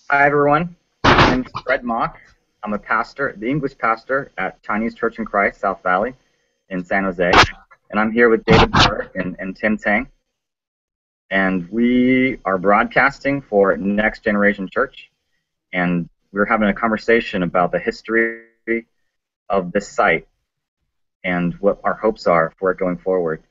Hi, everyone. My name is Fred Mock. I'm a pastor, the English pastor at Chinese Church in Christ, South Valley in San Jose. And I'm here with David Burke and Tim Tang. And we are broadcasting for Next Generation Church. And we're having a conversation about the history of this site and what our hopes are for it going forward.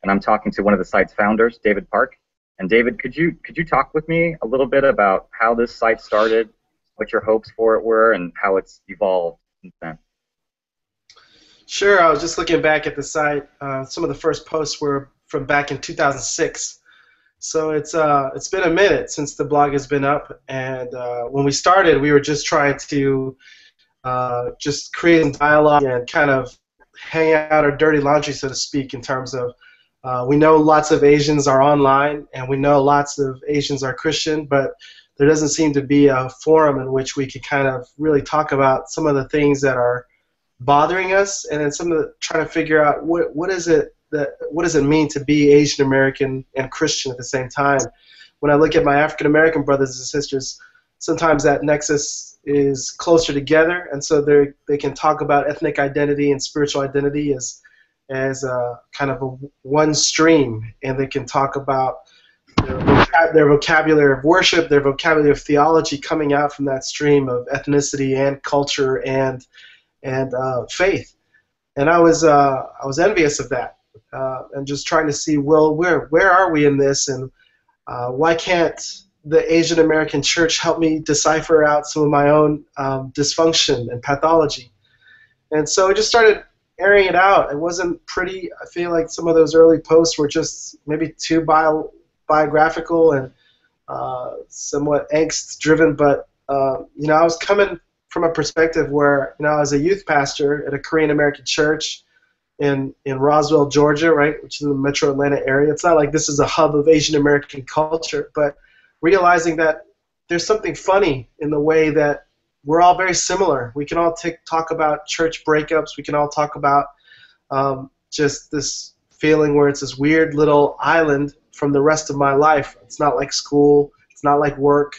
And I'm talking to one of the site's founders, David Park. And David, could you talk with me a little bit about how this site started, what your hopes for it were, and how it's evolved since then? Sure. I was just looking back at the site. Some of the first posts were from back in 2006. So it's been a minute since the blog has been up. And when we started, we were just trying to just create some dialogue and kind of hang out our dirty laundry, so to speak, in terms of we know lots of Asians are online, and we know lots of Asians are Christian, but there doesn't seem to be a forum in which we could kind of really talk about some of the things that are bothering us, and then trying to figure out what does it mean to be Asian American and Christian at the same time. When I look at my African American brothers and sisters, sometimes that nexus is closer together, and so they can talk about ethnic identity and spiritual identity as kind of a one stream, and they can talk about their vocabulary of worship, their vocabulary of theology coming out from that stream of ethnicity and culture and faith. And I was envious of that, and just trying to see, well, where are we in this, and why can't the Asian American church help me decipher out some of my own dysfunction and pathology? And so I just started airing it out. It wasn't pretty. I feel like some of those early posts were just maybe too biographical and somewhat angst-driven. But I was coming from a perspective where I was a youth pastor at a Korean American church in Roswell, Georgia, right, which is in the Metro Atlanta area. It's not like this is a hub of Asian American culture, but realizing that there's something funny in the way that we're all very similar. We can all talk about church breakups. We can all talk about just this feeling where it's this weird little island from the rest of my life. It's not like school. It's not like work.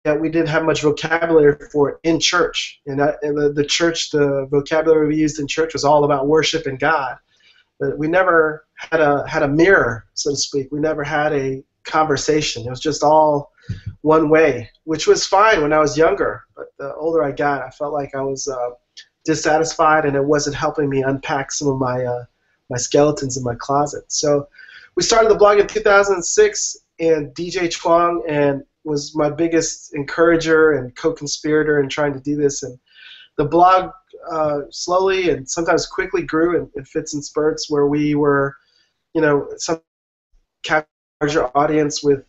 Yet we didn't have much vocabulary for it in church. And the church, the vocabulary we used in church was all about worship and God. But we never had a mirror, so to speak. We never had a conversation. It was just all one way, which was fine when I was younger. But the older I got, I felt like I was dissatisfied, and it wasn't helping me unpack some of my skeletons in my closet. So we started the blog in 2006, and DJ Chuang was my biggest encourager and co-conspirator in trying to do this. And the blog slowly and sometimes quickly grew in fits and spurts, where we were, some larger audience with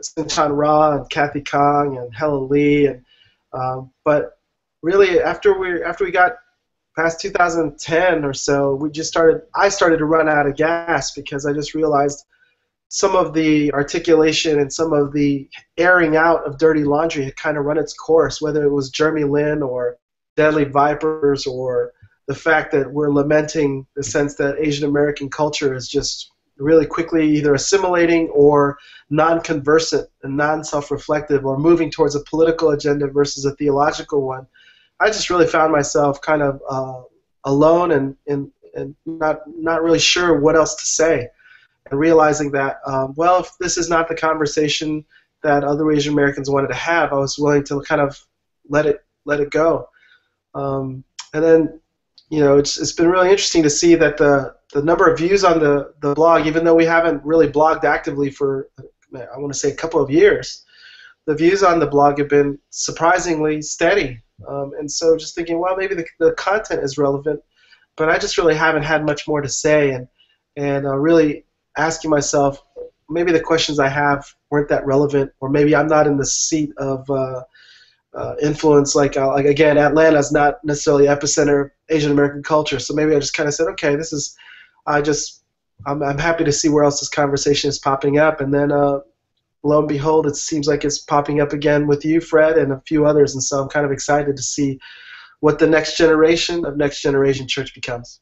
Sinchan Ra and Kathy Kong and Helen Lee, but really after we got past 2010 or so, I started to run out of gas, because I just realized some of the articulation and some of the airing out of dirty laundry had kind of run its course, whether it was Jeremy Lin or Deadly Vipers, or the fact that we're lamenting the sense that Asian American culture is just really quickly either assimilating or non-conversant and non-self-reflective, or moving towards a political agenda versus a theological one. I just really found myself kind of alone and not really sure what else to say, and realizing that, if this is not the conversation that other Asian Americans wanted to have, I was willing to kind of let it go. And then, it's been really interesting to see that the number of views on the blog, even though we haven't really blogged actively for, I want to say, a couple of years, the views on the blog have been surprisingly steady. And so just thinking, well, maybe the content is relevant, but I just really haven't had much more to say, and really asking myself, maybe the questions I have weren't that relevant, or maybe I'm not in the seat of influence. Like again, Atlanta's not necessarily epicenter of Asian American culture, so maybe I just kind of said, okay, I'm happy to see where else this conversation is popping up, and then lo and behold, it seems like it's popping up again with you, Fred, and a few others, and so I'm kind of excited to see what the next generation of Next Generation Church becomes.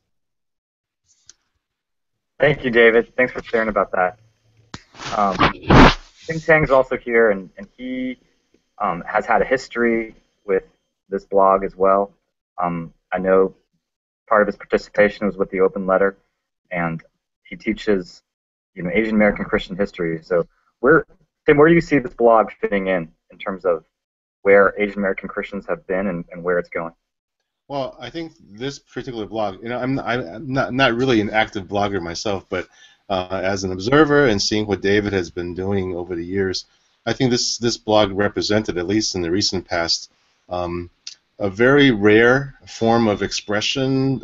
Thank you, David. Thanks for sharing about that. Tim Tang's also here, and he has had a history with this blog as well. I know part of his participation was with the Open Letter, and he teaches, Asian American Christian history. So, Tim, where do you see this blog fitting in terms of where Asian American Christians have been and where it's going? Well, I think this particular blog, I'm not really an active blogger myself, but as an observer and seeing what David has been doing over the years, I think this blog represented, at least in the recent past, a very rare form of expression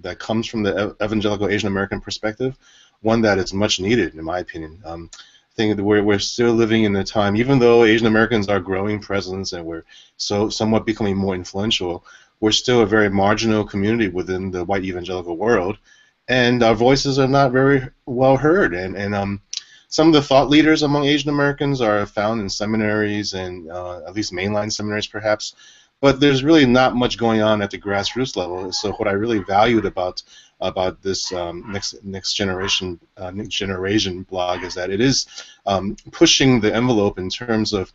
that comes from the evangelical Asian American perspective, one that is much needed, in my opinion. I think that we're still living in a time, even though Asian Americans are growing presence and we're somewhat becoming more influential, we're still a very marginal community within the white evangelical world, and our voices are not very well heard. And some of the thought leaders among Asian Americans are found in seminaries and at least mainline seminaries, perhaps. But there's really not much going on at the grassroots level. So what I really valued about this next generation blog is that it is pushing the envelope in terms of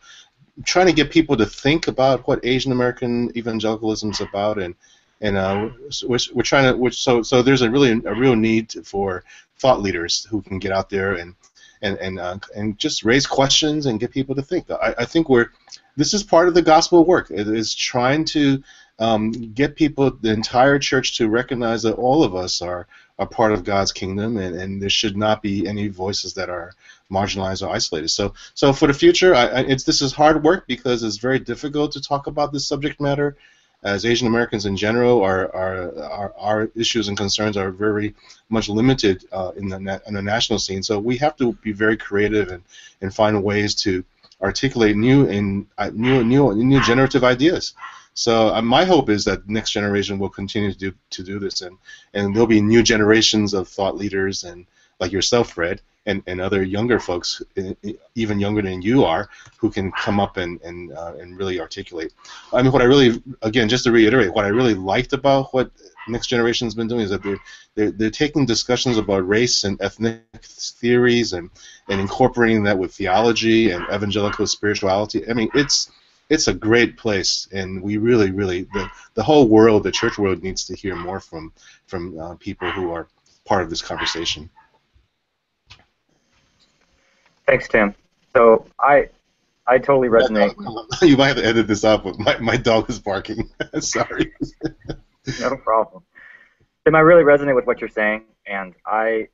trying to get people to think about what Asian American evangelicalism is about, and we're trying to so there's a real need for thought leaders who can get out there and just raise questions and get people to think. I think this is part of the gospel work. It is trying to get people, the entire church, to recognize that all of us are a part of God's kingdom, and there should not be any voices that are marginalized or isolated. So for the future, this is hard work because it's very difficult to talk about this subject matter. As Asian Americans in general, our issues and concerns are very much limited in the national scene. So we have to be very creative and find ways to articulate new generative ideas. So my hope is that the next generation will continue to do this, and there'll be new generations of thought leaders, and like yourself, Fred, and other younger folks, even younger than you are, who can come up and really articulate. I mean, what I really, again, just to reiterate, what I really liked about what Next Generation's been doing is that they're taking discussions about race and ethnic theories and incorporating that with theology and evangelical spirituality. I mean, it's a great place, and we really, the whole world, the church world, needs to hear more from people who are part of this conversation. Thanks, Tim. So I totally resonate. You might have to edit this out, but my dog is barking. Sorry. No problem. Tim, I really resonate with what you're saying, and I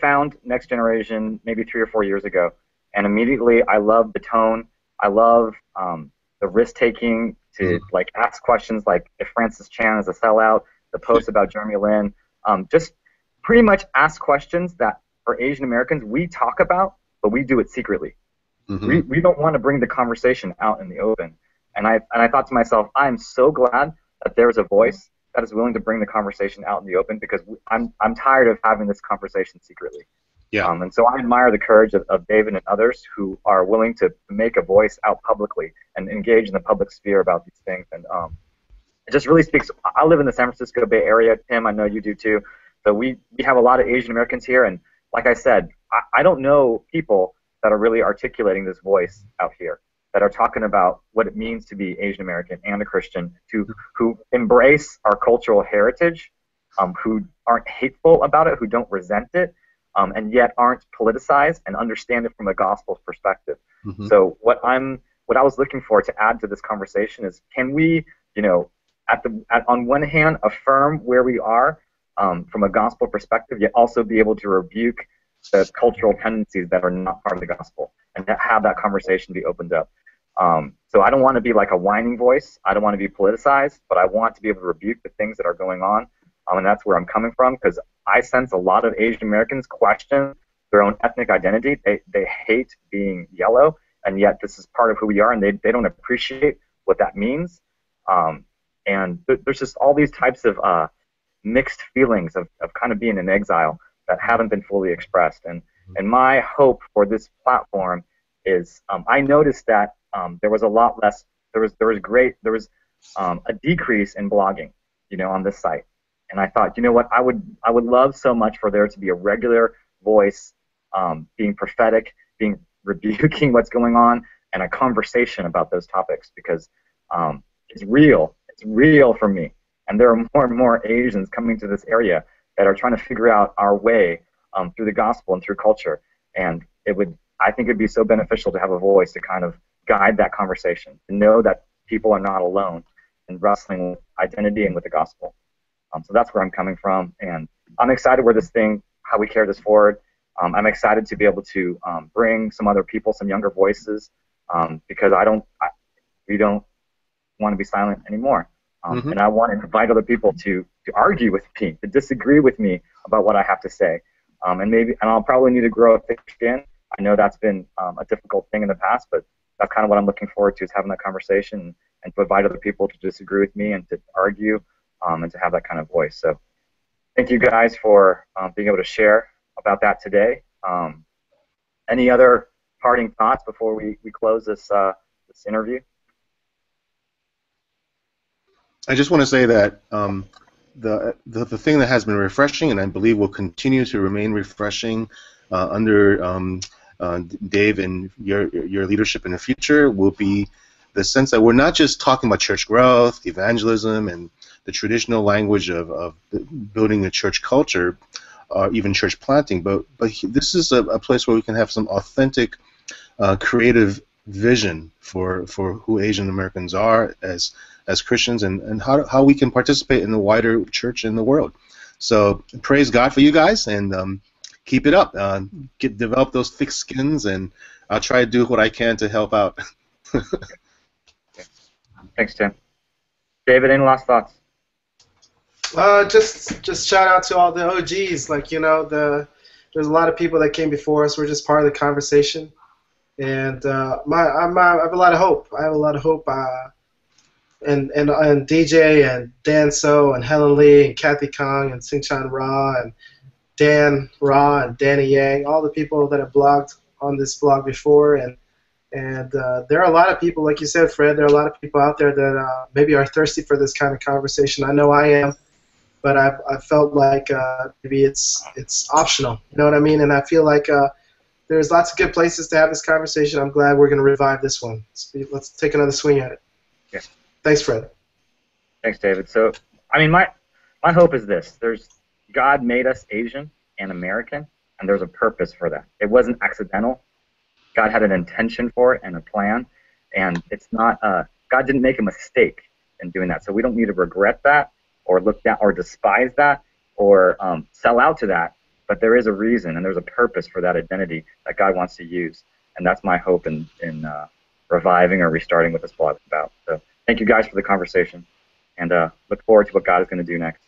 found Next Generation maybe 3 or 4 years ago, and immediately I love the tone. I love the risk-taking to like ask questions like if Francis Chan is a sellout, the post about Jeremy Lin, just pretty much ask questions that for Asian Americans we talk about, but we do it secretly. We don't want to bring the conversation out in the open. And I thought to myself, I'm so glad that there's a voice that is willing to bring the conversation out in the open, because I'm tired of having this conversation secretly. Yeah. And so I admire the courage of David and others who are willing to make a voice out publicly and engage in the public sphere about these things. And it just really speaks. I live in the San Francisco Bay Area, Tim. I know you do too. So we have a lot of Asian Americans here, and like I said, I don't know people that are really articulating this voice out here, that are talking about what it means to be Asian American and a Christian, who embrace our cultural heritage, who aren't hateful about it, who don't resent it, and yet aren't politicized and understand it from a gospel perspective. So what I was looking for to add to this conversation is, can we, on one hand, affirm where we are from a gospel perspective, yet also be able to rebuke the cultural tendencies that are not part of the gospel, and to have that conversation be opened up. So I don't want to be like a whining voice. I don't want to be politicized, but I want to be able to rebuke the things that are going on, and that's where I'm coming from, because I sense a lot of Asian Americans question their own ethnic identity. They hate being yellow, and yet this is part of who we are, and they don't appreciate what that means. And there's just all these types of mixed feelings of kind of being in exile that haven't been fully expressed. And my hope for this platform is, I noticed that there was a lot less. There was a decrease in blogging, on this site. And I thought, you know what, I would love so much for there to be a regular voice, being prophetic, being rebuking what's going on and a conversation about those topics, because it's real. It's real for me. And there are more and more Asians coming to this area that are trying to figure out our way through the gospel and through culture. And I think it'd be so beneficial to have a voice to kind of guide that conversation, to know that people are not alone in wrestling with identity and with the gospel. So that's where I'm coming from, and I'm excited how we carry this forward. I'm excited to be able to bring some other people, some younger voices, because we don't want to be silent anymore. And I want to invite other people to argue with me, to disagree with me about what I have to say. And I'll probably need to grow a thick skin. I know that's been a difficult thing in the past, but that's kind of what I'm looking forward to, is having that conversation and to invite other people to disagree with me and to argue and to have that kind of voice. So thank you guys for being able to share about that today. Any other parting thoughts before we close this interview? I just want to say that the thing that has been refreshing, and I believe will continue to remain refreshing under Dave and your leadership in the future, will be the sense that we're not just talking about church growth, evangelism, and the traditional language of building a church culture, or even church planting, but this is a place where we can have some authentic, creative vision for who Asian Americans are as Christians, and how we can participate in the wider church in the world. So praise God for you guys, and keep it up. Develop those thick skins, and I'll try to do what I can to help out. Thanks, Tim. David, any last thoughts? Just shout out to all the OGs. Like, there's a lot of people that came before us. We're just part of the conversation, and I have a lot of hope. I have a lot of hope. And DJ and Dan So and Helen Lee and Kathy Kong and Singchan Ra and Dan Ra and Danny Yang, all the people that have blogged on this blog before, and there are a lot of people, like you said, Fred. There are a lot of people out there that maybe are thirsty for this kind of conversation. I know I am, but I felt like maybe it's optional. You know what I mean? And I feel like there's lots of good places to have this conversation. I'm glad we're going to revive this one. Let's take another swing at it. Yeah. Thanks, Fred. Thanks, David. So, I mean, my hope is this: God made us Asian and American, and there's a purpose for that. It wasn't accidental. God had an intention for it and a plan, and it's not. God didn't make a mistake in doing that, so we don't need to regret that or look down or despise that or sell out to that. But there is a reason and there's a purpose for that identity that God wants to use, and that's my hope in reviving or restarting what this blog is about. So thank you guys for the conversation, and look forward to what God is going to do next.